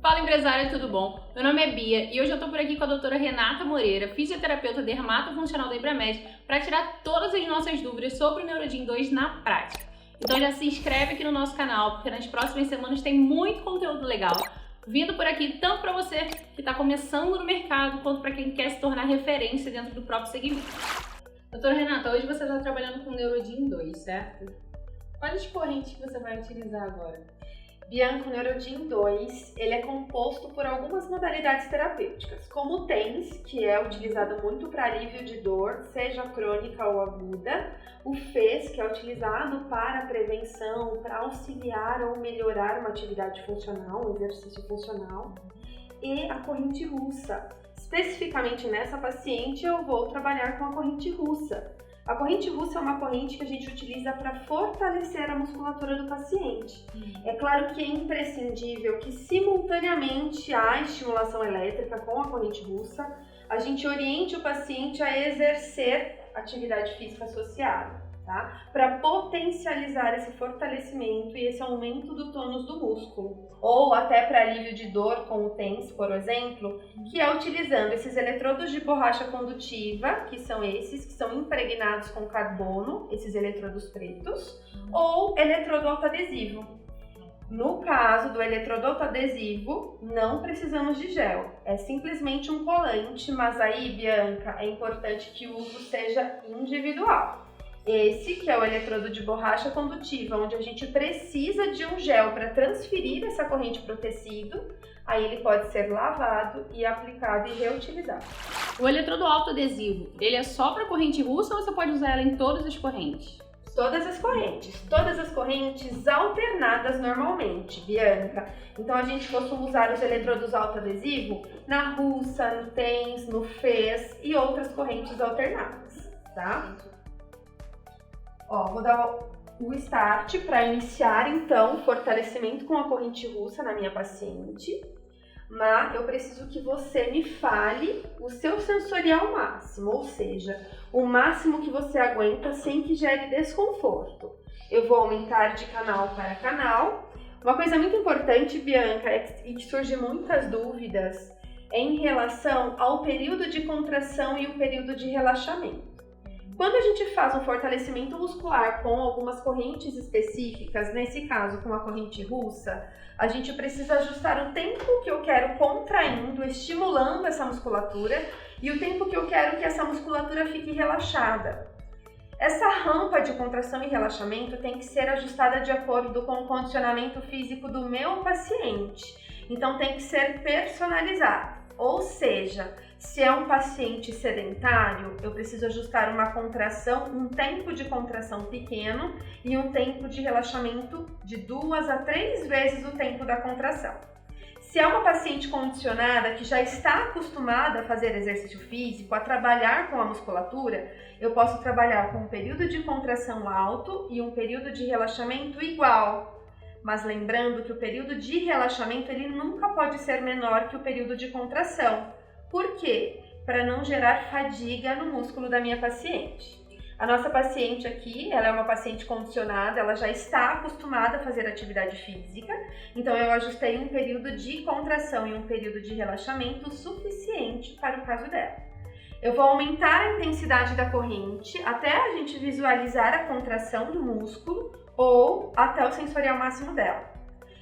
Fala empresária, tudo bom? Meu nome é Bia e hoje eu tô por aqui com a doutora Renata Moreira, fisioterapeuta dermatofuncional da Ibramed, para tirar todas as nossas dúvidas sobre o Neurodin 2 na prática. Então já se inscreve aqui no nosso canal, porque nas próximas semanas tem muito conteúdo legal vindo por aqui, tanto para você que está começando no mercado, quanto para quem quer se tornar referência dentro do próprio segmento. Doutora Renata, hoje você está trabalhando com o Neurodin 2, certo? Quais as correntes que você vai utilizar agora? Bianca, o Neurodin 2, ele é composto por algumas modalidades terapêuticas, como o TENS, que é utilizado muito para alívio de dor, seja crônica ou aguda, o FES, que é utilizado para prevenção, para auxiliar ou melhorar uma atividade funcional, um exercício funcional, e a corrente russa. Especificamente nessa paciente, eu vou trabalhar com a corrente russa. A corrente russa é uma corrente que a gente utiliza para fortalecer a musculatura do paciente. É claro que é imprescindível que simultaneamente à estimulação elétrica com a corrente russa, a gente oriente o paciente a exercer atividade física associada, tá? Para potencializar esse fortalecimento e esse aumento do tônus do músculo. Ou até para alívio de dor com o TENS, por exemplo, que é utilizando esses eletrodos de borracha condutiva, que são esses que são impregnados com carbono, esses eletrodos pretos, ou eletrodo autoadesivo. No caso do eletrodo autoadesivo, não precisamos de gel, é simplesmente um colante, mas aí, Bianca, é importante que o uso seja individual. Esse que é o eletrodo de borracha condutiva, onde a gente precisa de um gel para transferir essa corrente para o tecido, aí ele pode ser lavado e aplicado e reutilizado. O eletrodo autoadesivo, ele é só para corrente russa ou você pode usar ela em todas as correntes? Todas as correntes alternadas normalmente, Bianca. Então a gente costuma usar os eletrodos autoadesivo na russa, no TENS, no FES e outras correntes alternadas, tá? Ó, vou dar o start para iniciar então o fortalecimento com a corrente russa na minha paciente, mas eu preciso que você me fale o seu sensorial máximo, ou seja, o máximo que você aguenta sem que gere desconforto. Eu vou aumentar de canal para canal. Uma coisa muito importante, Bianca, e que surge muitas dúvidas, é em relação ao período de contração e o período de relaxamento. Quando a gente faz um fortalecimento muscular com algumas correntes específicas, nesse caso com a corrente russa, a gente precisa ajustar o tempo que eu quero contraindo, estimulando essa musculatura e o tempo que eu quero que essa musculatura fique relaxada. Essa rampa de contração e relaxamento tem que ser ajustada de acordo com o condicionamento físico do meu paciente, então tem que ser personalizado, ou seja, se é um paciente sedentário, eu preciso ajustar uma contração, um tempo de contração pequeno e um tempo de relaxamento de 2 a 3 vezes o tempo da contração. Se é uma paciente condicionada que já está acostumada a fazer exercício físico, a trabalhar com a musculatura, eu posso trabalhar com um período de contração alto e um período de relaxamento igual. Mas lembrando que o período de relaxamento ele nunca pode ser menor que o período de contração. Por quê? Para não gerar fadiga no músculo da minha paciente. A nossa paciente aqui, ela é uma paciente condicionada, ela já está acostumada a fazer atividade física, então eu ajustei um período de contração e um período de relaxamento suficiente para o caso dela. Eu vou aumentar a intensidade da corrente até a gente visualizar a contração do músculo ou até o sensorial máximo dela.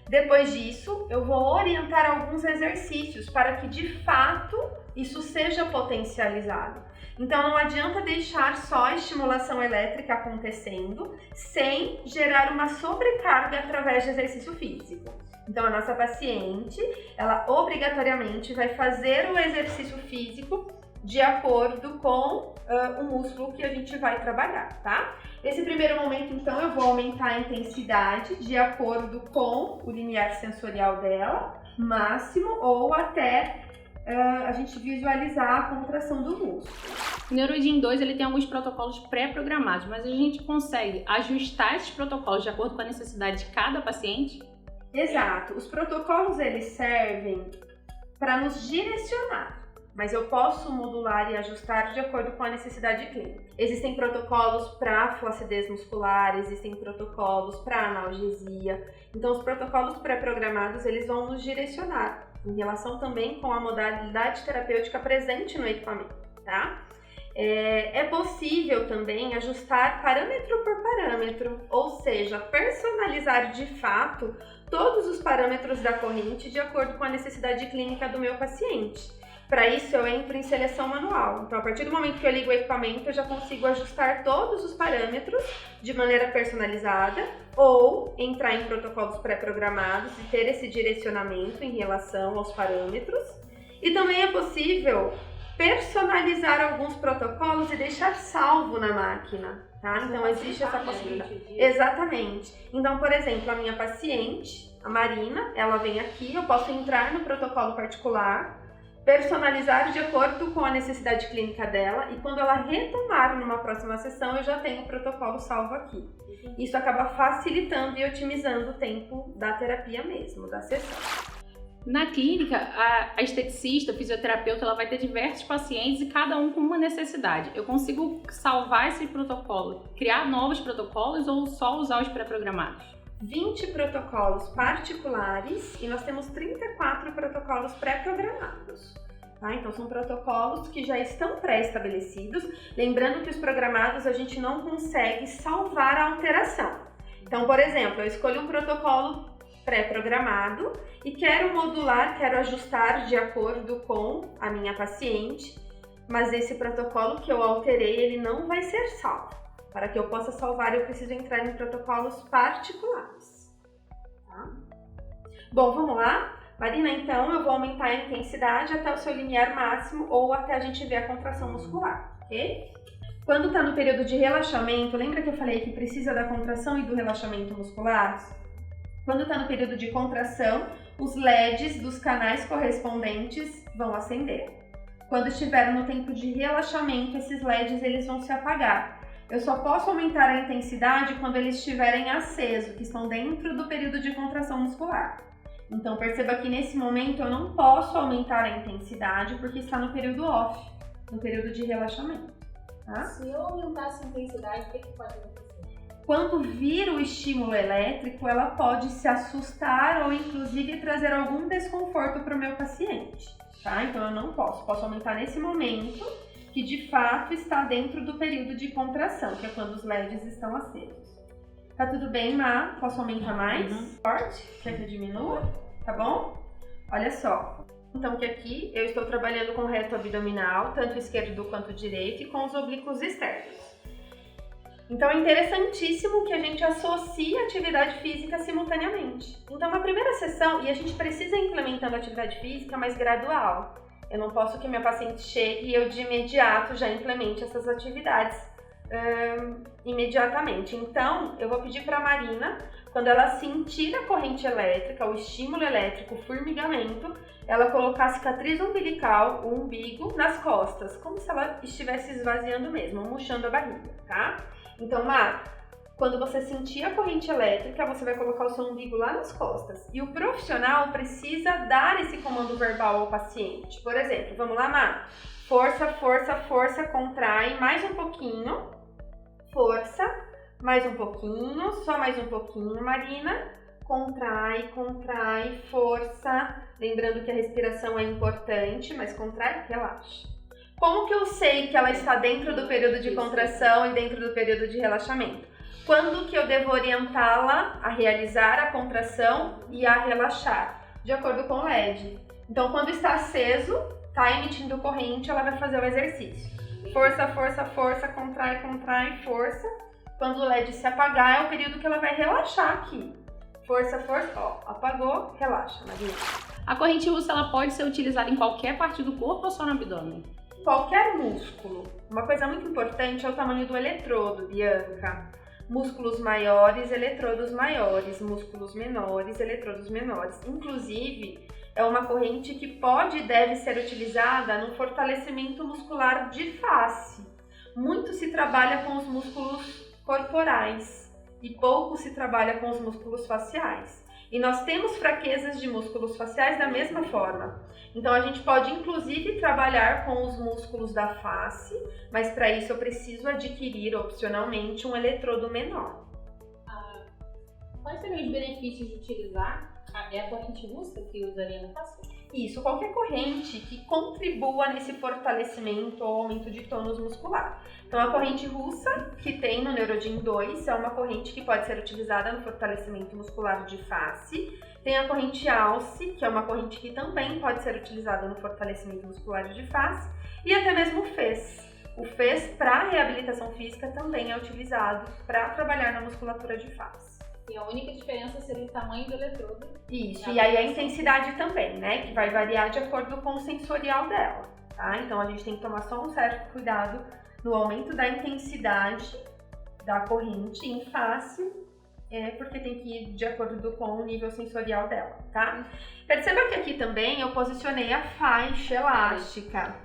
Depois disso, eu vou orientar alguns exercícios para que de fato isso seja potencializado. Então não adianta deixar só a estimulação elétrica acontecendo sem gerar uma sobrecarga através de exercício físico. Então a nossa paciente, ela obrigatoriamente vai fazer o exercício físico de acordo com o músculo que a gente vai trabalhar, tá? Nesse primeiro momento, então, eu vou aumentar a intensidade de acordo com o limiar sensorial dela, máximo, ou até a gente visualizar a contração do músculo. O Neurodin 2 ele tem alguns protocolos pré-programados, mas a gente consegue ajustar esses protocolos de acordo com a necessidade de cada paciente? Exato. Os protocolos eles servem para nos direcionar. Mas eu posso modular e ajustar de acordo com a necessidade clínica. Existem protocolos para flacidez muscular, existem protocolos para analgesia. Então, os protocolos pré-programados, eles vão nos direcionar em relação também com a modalidade terapêutica presente no equipamento, tá? É possível também ajustar parâmetro por parâmetro, ou seja, personalizar de fato todos os parâmetros da corrente de acordo com a necessidade clínica do meu paciente. Para isso, eu entro em seleção manual. Então, a partir do momento que eu ligo o equipamento, eu já consigo ajustar todos os parâmetros de maneira personalizada ou entrar em protocolos pré-programados e ter esse direcionamento em relação aos parâmetros. E também é possível personalizar alguns protocolos e deixar salvo na máquina, tá? Então, existe essa possibilidade. Exatamente. Então, por exemplo, a minha paciente, a Marina, ela vem aqui, eu posso entrar no protocolo particular, personalizar de acordo com a necessidade clínica dela, e quando ela retomar numa próxima sessão, eu já tenho o protocolo salvo aqui. Isso acaba facilitando e otimizando o tempo da terapia mesmo, da sessão. Na clínica, a esteticista, a fisioterapeuta, ela vai ter diversos pacientes e cada um com uma necessidade. Eu consigo salvar esse protocolo, criar novos protocolos ou só usar os pré-programados? 20 protocolos particulares e nós temos 34 protocolos pré-programados. Tá? Então, são protocolos que já estão pré-estabelecidos. Lembrando que os programados a gente não consegue salvar a alteração. Então, por exemplo, eu escolho um protocolo pré-programado e quero modular, quero ajustar de acordo com a minha paciente, mas esse protocolo que eu alterei, ele não vai ser salvo. Para que eu possa salvar, eu preciso entrar em protocolos particulares. Tá? Bom, vamos lá? Marina, então eu vou aumentar a intensidade até o seu limiar máximo ou até a gente ver a contração muscular, ok? Quando está no período de relaxamento, lembra que eu falei que precisa da contração e do relaxamento muscular? Quando está no período de contração, os LEDs dos canais correspondentes vão acender. Quando estiver no tempo de relaxamento, esses LEDs eles vão se apagar. Eu só posso aumentar a intensidade quando eles estiverem acesos, que estão dentro do período de contração muscular. Então perceba que nesse momento eu não posso aumentar a intensidade porque está no período off, no período de relaxamento. Tá? Se eu aumentasse a intensidade, o que pode acontecer? Quando vir o estímulo elétrico, ela pode se assustar ou inclusive trazer algum desconforto para o meu paciente. Tá? Então eu não posso. Posso aumentar nesse momento que de fato está dentro do período de contração, que é quando os LEDs estão acesos. Tá tudo bem, Má? Posso aumentar mais? Forte? Quer que eu diminua? Tá bom? Olha só. Então que aqui eu estou trabalhando com o reto abdominal, tanto esquerdo quanto direito, e com os oblíquos externos. Então é interessantíssimo que a gente associe a atividade física simultaneamente. Então na primeira sessão, e a gente precisa ir implementando a atividade física, mas gradual. Eu não posso que minha paciente chegue e eu de imediato já implemente essas atividades imediatamente. Então, eu vou pedir para a Marina, quando ela sentir a corrente elétrica, o estímulo elétrico, o formigamento, ela colocar a cicatriz umbilical, o umbigo, nas costas, como se ela estivesse esvaziando mesmo, murchando a barriga, tá? Então, Má, quando você sentir a corrente elétrica, você vai colocar o seu umbigo lá nas costas. E o profissional precisa dar esse comando verbal ao paciente. Por exemplo, vamos lá, Má? Força, força, força, contrai, mais um pouquinho. Força, mais um pouquinho, só mais um pouquinho, Marina. Contrai, contrai, força. Lembrando que a respiração é importante, mas contrai, relaxa. Como que eu sei que ela está dentro do período de contração e dentro do período de relaxamento? Quando que eu devo orientá-la a realizar a contração e a relaxar? De acordo com o LED. Então, quando está aceso, está emitindo corrente, ela vai fazer o exercício. Força, força, força, contrai, contrai, força. Quando o LED se apagar, é o período que ela vai relaxar aqui. Força, força, ó, apagou, relaxa, Maria. A corrente russa, ela pode ser utilizada em qualquer parte do corpo ou só no abdômen? Qualquer músculo. Uma coisa muito importante é o tamanho do eletrodo, Bianca. Músculos maiores, eletrodos maiores, músculos menores, eletrodos menores. Inclusive, é uma corrente que pode e deve ser utilizada no fortalecimento muscular de face. Muito se trabalha com os músculos corporais e pouco se trabalha com os músculos faciais. E nós temos fraquezas de músculos faciais da mesma forma. Então a gente pode inclusive trabalhar com os músculos da face, mas para isso eu preciso adquirir opcionalmente um eletrodo menor. Quais seriam os benefícios de utilizar a corrente russa que usaria no paciente? Isso, qualquer corrente que contribua nesse fortalecimento ou aumento de tônus muscular. Então, a corrente russa, que tem no Neurodin 2, é uma corrente que pode ser utilizada no fortalecimento muscular de face. Tem a corrente Alce, que é uma corrente que também pode ser utilizada no fortalecimento muscular de face. E até mesmo o FES. O FES, para reabilitação física, também é utilizado para trabalhar na musculatura de face. E a única diferença seria o tamanho do eletrodo. Isso, e aí a intensidade também, né? Que vai variar de acordo com o sensorial dela, tá? Então a gente tem que tomar só um certo cuidado no aumento da intensidade da corrente em face, porque tem que ir de acordo com o nível sensorial dela, tá? Perceba que aqui também eu posicionei a faixa elástica.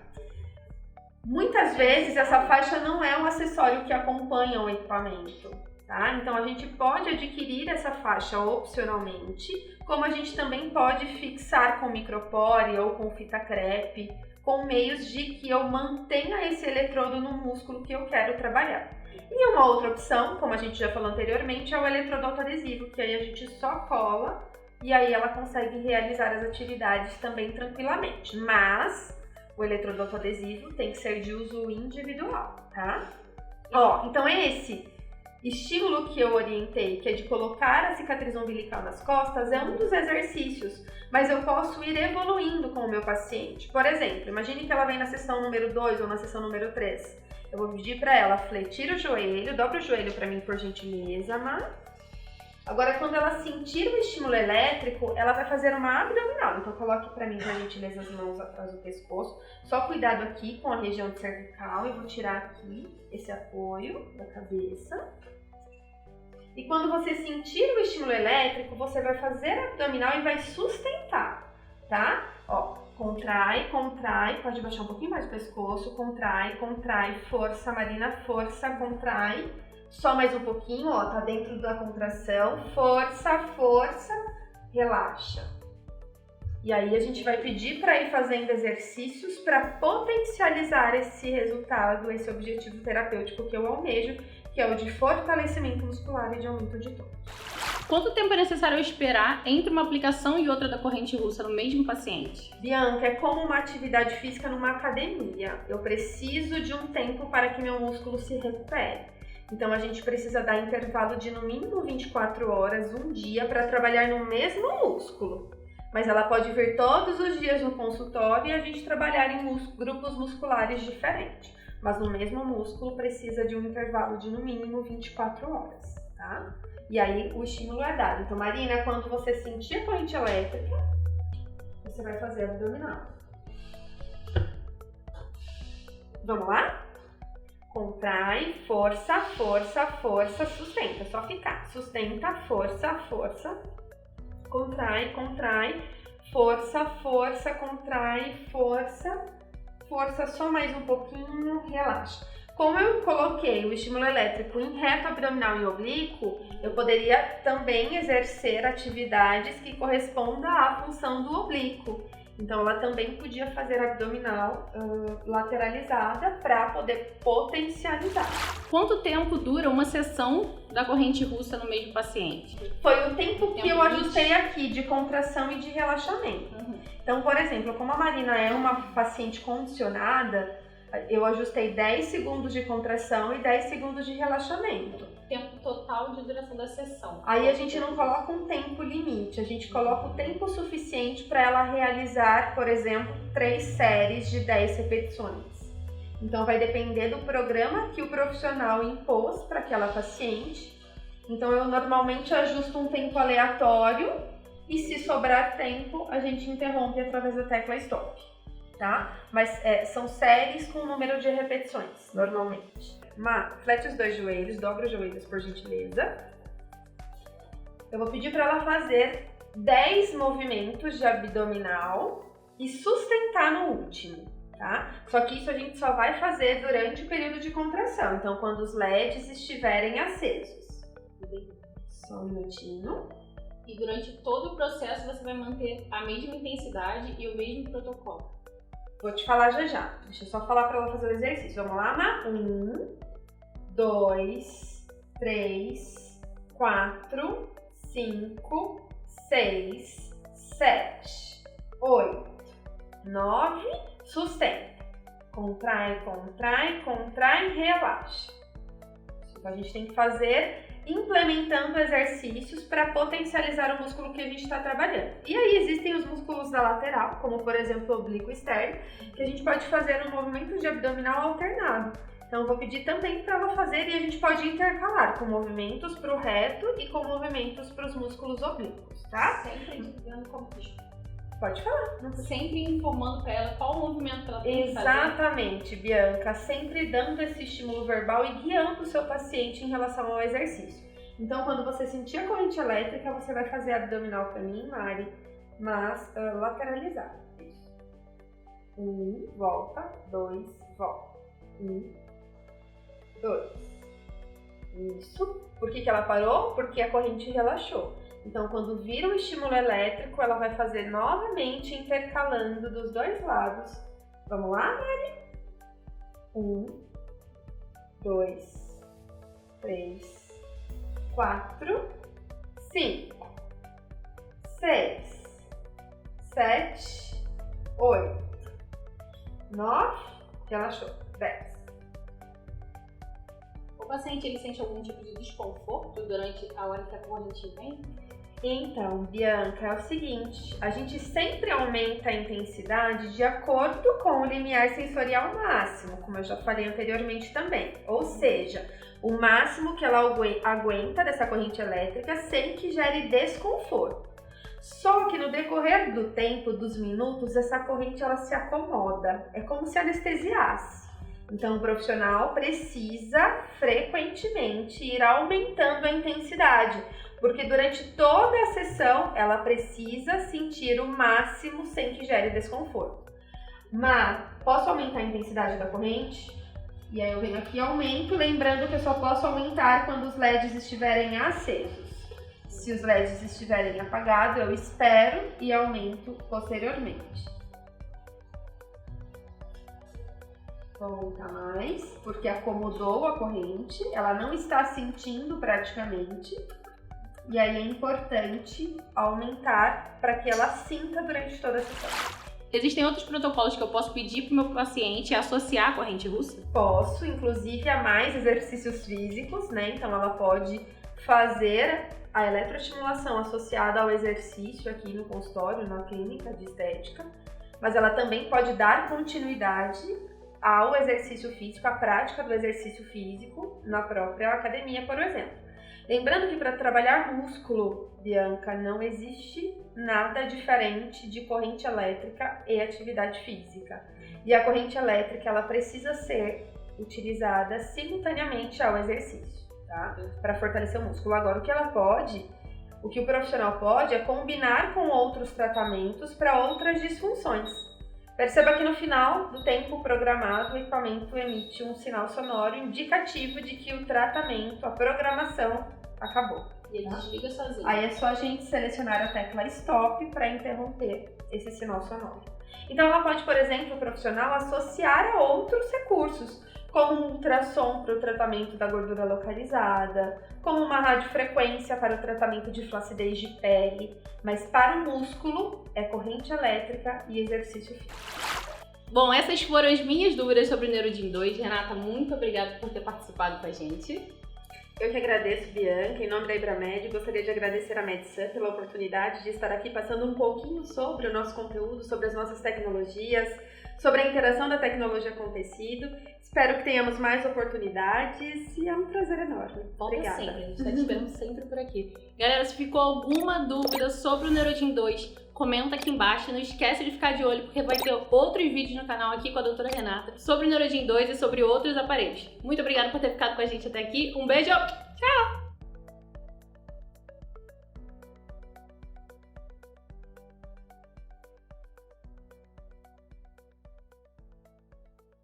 Muitas vezes essa faixa não é um acessório que acompanha o equipamento. Tá? Então a gente pode adquirir essa faixa opcionalmente, como a gente também pode fixar com micropore ou com fita crepe, com meios de que eu mantenha esse eletrodo no músculo que eu quero trabalhar. E uma outra opção, como a gente já falou anteriormente, é o eletrodo autoadesivo, que aí a gente só cola e aí ela consegue realizar as atividades também tranquilamente. Mas o eletrodo autoadesivo tem que ser de uso individual, tá? Então esse estímulo que eu orientei, que é de colocar a cicatriz umbilical nas costas, é um dos exercícios, mas eu posso ir evoluindo com o meu paciente. Por exemplo, imagine que ela vem na sessão número 2 ou na sessão número 3. Eu vou pedir para ela fletir o joelho, dobra o joelho para mim, por gentileza, Má. Agora, quando ela sentir o estímulo elétrico, ela vai fazer uma abdominal. Então, coloque para mim, por gentileza, as mãos atrás do pescoço. Só cuidado aqui com a região cervical. Eu vou tirar aqui esse apoio da cabeça. E quando você sentir o estímulo elétrico, você vai fazer abdominal e vai sustentar, tá? Contrai, contrai, pode baixar um pouquinho mais o pescoço, contrai, contrai, força, Marina, força, contrai. Só mais um pouquinho, tá dentro da contração, força, força, relaxa. E aí a gente vai pedir para ir fazendo exercícios para potencializar esse resultado, esse objetivo terapêutico que eu almejo, que é o de fortalecimento muscular e de aumento de tônus. Quanto tempo é necessário esperar entre uma aplicação e outra da corrente russa no mesmo paciente? Bianca, é como uma atividade física numa academia. Eu preciso de um tempo para que meu músculo se recupere. Então a gente precisa dar intervalo de no mínimo 24 horas, um dia, para trabalhar no mesmo músculo. Mas ela pode vir todos os dias no consultório e a gente trabalhar em grupos musculares diferentes. Mas no mesmo músculo precisa de um intervalo de no mínimo 24 horas, tá? E aí o estímulo é dado. Então, Marina, quando você sentir a corrente elétrica, você vai fazer abdominal. Vamos lá? Contrai, força, força, força, sustenta. Só ficar. Sustenta, força, força. Contrai, contrai, força, força, contrai, força, força, só mais um pouquinho, relaxa. Como eu coloquei o estímulo elétrico em reto abdominal e oblíquo, eu poderia também exercer atividades que correspondam à função do oblíquo. Então, ela também podia fazer abdominal lateralizada para poder potencializar. Quanto tempo dura uma sessão da corrente russa no mesmo paciente? Foi o tempo que eu ajustei aqui de contração e de relaxamento. Então, por exemplo, como a Marina é uma paciente condicionada, eu ajustei 10 segundos de contração e 10 segundos de relaxamento. Tempo total de duração da sessão. Aí a gente não coloca um tempo limite, a gente coloca o tempo suficiente para ela realizar, por exemplo, 3 séries de 10 repetições. Então vai depender do programa que o profissional impôs para aquela paciente. Então eu normalmente ajusto um tempo aleatório e se sobrar tempo a gente interrompe através da tecla stop, tá? Mas são séries com número de repetições, normalmente. Flete os 2 joelhos, dobra os joelhos, por gentileza. Eu vou pedir para ela fazer 10 movimentos de abdominal e sustentar no último, tá? Só que isso a gente só vai fazer durante o período de contração, então quando os LEDs estiverem acesos. Só um minutinho. E durante todo o processo você vai manter a mesma intensidade e o mesmo protocolo. Vou te falar já já. Deixa eu só falar para ela fazer o exercício. Vamos lá, Má? 1, 2, 3, 4, 5, 6, 7, 8, 9, sustenta. Contrai, contrai, contrai, relaxa. Então a gente tem que fazer implementando exercícios para potencializar o músculo que a gente está trabalhando. E aí existem os músculos da lateral, como por exemplo o oblíquo externo, que a gente pode fazer um movimento de abdominal alternado. Então eu vou pedir também para ela fazer e a gente pode intercalar com movimentos para o reto e com movimentos para os músculos oblíquos, tá? Sempre dando contexto. Pode falar. Sempre informando para ela qual o movimento que ela tem que fazer. Exatamente, Bianca. Sempre dando esse estímulo verbal e guiando o seu paciente em relação ao exercício. Então, quando você sentir a corrente elétrica, você vai fazer abdominal para mim, Mari, mas lateralizado. Isso. 1, volta. 2, volta. 1, 2. Isso. Por que ela parou? Porque a corrente relaxou. Então, quando vir um estímulo elétrico, ela vai fazer novamente intercalando dos dois lados. Vamos lá, Mari? 1, 2, 3, 4, 5, 6, 7, 8, 9, relaxou, 10. O paciente ele sente algum tipo de desconforto durante a hora que a corrente vem? Então, Bianca, é o seguinte, a gente sempre aumenta a intensidade de acordo com o limiar sensorial máximo, como eu já falei anteriormente também. Ou seja, o máximo que ela aguenta dessa corrente elétrica sem que gere desconforto. Só que no decorrer do tempo, dos minutos, essa corrente ela se acomoda, é como se anestesiasse. Então, o profissional precisa frequentemente ir aumentando a intensidade, porque durante toda a sessão ela precisa sentir o máximo sem que gere desconforto. Mas, posso aumentar a intensidade da corrente? E aí eu venho aqui e aumento, lembrando que eu só posso aumentar quando os LEDs estiverem acesos. Se os LEDs estiverem apagados, eu espero e aumento posteriormente. Vou aumentar mais, porque acomodou a corrente, ela não está sentindo praticamente. E aí é importante aumentar para que ela sinta durante toda a sessão. Existem outros protocolos que eu posso pedir para o meu paciente associar a corrente russa? Posso, inclusive a mais exercícios físicos, né? Então ela pode fazer a eletroestimulação associada ao exercício aqui no consultório, na clínica de estética, mas ela também pode dar continuidade ao exercício físico, à prática do exercício físico na própria academia, por exemplo. Lembrando que para trabalhar músculo, Bianca, não existe nada diferente de corrente elétrica e atividade física. E a corrente elétrica, ela precisa ser utilizada simultaneamente ao exercício, tá? Para fortalecer o músculo. Agora, o que o profissional pode é combinar com outros tratamentos para outras disfunções. Perceba que no final do tempo programado, o equipamento emite um sinal sonoro indicativo de que o tratamento, a programação, acabou. E ele desliga sozinho. Aí é só a gente selecionar a tecla Stop para interromper esse sinal sonoro. Então ela pode, por exemplo, o profissional associar a outros recursos, como um ultrassom para o tratamento da gordura localizada, como uma radiofrequência para o tratamento de flacidez de pele, mas para o músculo é corrente elétrica e exercício físico. Bom, essas foram as minhas dúvidas sobre o Neurodin 2. Renata, muito obrigada por ter participado com a gente. Eu que agradeço, Bianca, em nome da Ibramed, gostaria de agradecer a Medsan pela oportunidade de estar aqui passando um pouquinho sobre o nosso conteúdo, sobre as nossas tecnologias, sobre a interação da tecnologia com o tecido. Espero que tenhamos mais oportunidades e é um prazer enorme. Volta Obrigada. sempre, a gente está te esperando sempre por aqui. Galera, se ficou alguma dúvida sobre o Neurodin 2, comenta aqui embaixo. Não esquece de ficar de olho, porque vai ter outros vídeos no canal aqui com a doutora Renata sobre o Neurodin 2 e sobre outros aparelhos. Muito obrigada por ter ficado com a gente até aqui. Um beijo!